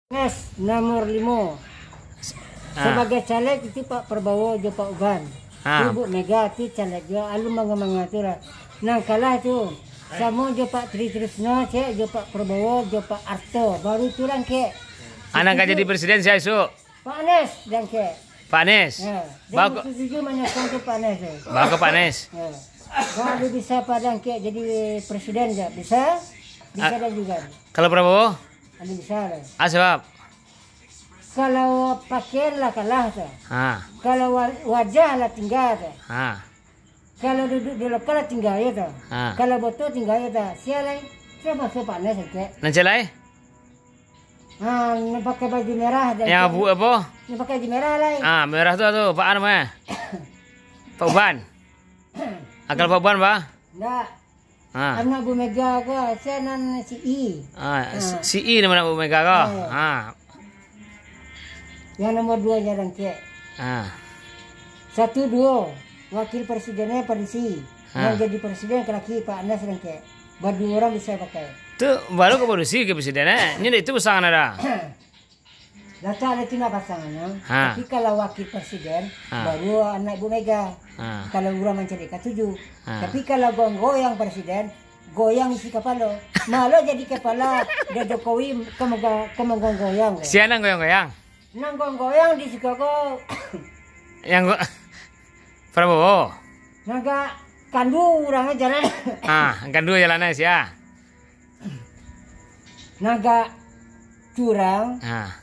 Nes nomor 5 sebagai caleg itu Pak Prabowo jo Pak Uban. Ibu Mega itu caleg jo alu mengatur. Nang kalah itu sama jo Pak Tri Trisno, cek jo Pak Prabowo, jo Pak Arto. Baru turang ke. Anak kan jadi presiden saya isu. Pak Anies dan ke. Pak Anies. Bagus setuju menyokong ke Pak Anies. Bagus Pak Anies. Baru bisa padang ke jadi presiden ya. Bisa dan juga. Kalau Prabowo? Ada bisa lah. Sebab? Kalau pakaian lah kalah tuh. Kalau wajah lah tinggal tuh. Kalau duduk di lokal lah tinggal ya tuh. Kalau botol tinggal ya tuh. Siapa siapa Anies saja. Nanti lain? Pakai baju merah. Yang abu apa? Yang pakai baju merah lah. Merah tuh Pak namanya. Pak Uban. Akal Pak Uban Pak? Enggak. Anak Bu Mega kok, saya nan si I. Si I namanya Bu Mega kok. Yang nomor 2 jarang ke. 1, 2 wakil presidennya polisi. Yang jadi presiden laki Pak Anies dan ke. Badu orang bisa pakai. Tuh baru ke polisi ke presidennya. Ini itu pasangan ada. Data ada tina pasangannya. Tapi kalau wakil presiden baru anak Bu Mega. Kalau orang mencari K7. Tapi kalau goyang presiden, goyang isi kepala. Malah jadi kepala dan Jokowi kemegang goyang. Siapa goyang-goyang? Nang goyang di Chicago. Yang Prabowo. Naga kandu orangnya jalan. Kandu jalannya sih ya. Naga curang.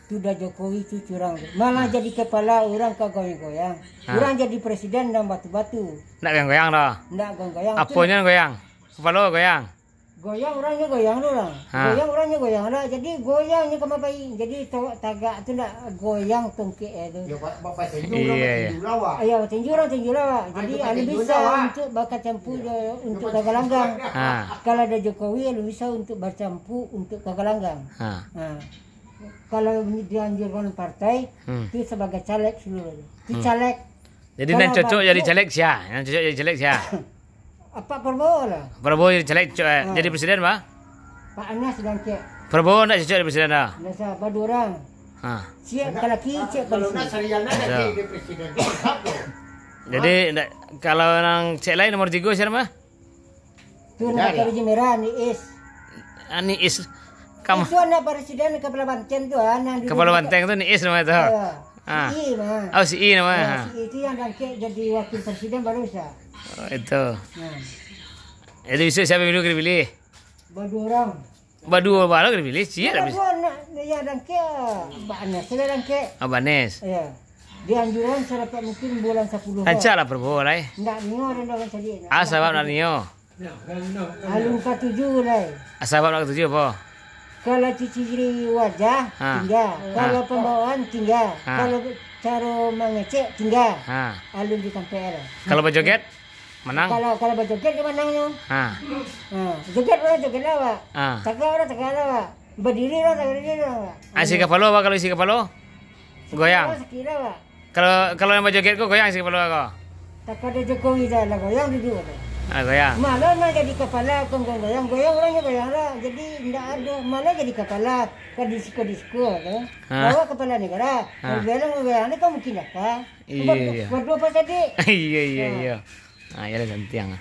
Sudah Jokowi itu curang. Malah jadi kepala orang ke goyang-goyang. Orang jadi presiden dan batu-batu. Nggak goyang-goyang dah. Nggak goyang-goyang. Apanya goyang? Kepala goyang. Goyang orangnya goyang orang. Goyang orangnya goyang lah. Jadi goyangnya ke bapak. Jadi tagak itu ndak goyang tongke itu. Ya bapak tinju lawa. Ayo tinju lawa. Jadi ada bisa untuk bakar campu untuk kagalanggang. Kalau ada Jokowi ada bisa untuk bercampu untuk kagalanggang. Kalau dianjurkan partai itu sebagai caleg seluruh. Itu caleg. Jadi yang cocok jadi caleg siapa? Yang cocok jadi caleg siapa? Apa Prabowo lah? Prabowo jadi caleg jadi presiden Pak? Pak Anies dan Cek. Prabowo enggak cocok jadi presiden dah? Nasa badu orang. Cek kalaki cek Kalau polisi. Nasariana jadi presiden. Jadi kalau yang cek lain nomor 3 siapa mah? Itu nak baju merah Niis. Niis. Kamu itu anak presiden kepala banteng tuh anak. Kepala banteng tuh Niis namanya tuh. Si I mah. Oh si I namanya. Si I itu yang dangke jadi wakil presiden baru bisa. Oh itu. Jadi bisa siapa yang dipilih? Badu orang. Badu baru dipilih sih ya. Badu anak yang dangke Banes, sudah dangke. Banes. Iya. Dianjuran serapat mungkin bulan 10. Aja lah Prabowo lah. Enggak nio dan orang tadi. Sebab nak nio. Alun K7 lah. Sebab nak K7 apa? Kalau ciri wajah tinggal, kalau pembawaan tinggal, kalau cara mengecek tinggal, alun di KPR. Kalau berjoget menang? Kalau berjoget dia menangnya. Joget orang joget lah, Tagak orang tagak lah, berdiri orang berdiri lah. Isi kepala apa kalau isi kepala? Goyang. Kalau yang berjoget kok goyang isi kepala kok? Tak ada Jokowi dah lah goyang duduk. Goyang. Malah jadi kepala goyang orangnya goyang lah. Jadi tidak ada malah jadi kepala ke disko kan. Bawa kepala negara. Kalau goyang ni kan mungkin apa? Iya. Buat apa tadi? Iya. Ya lah gantian.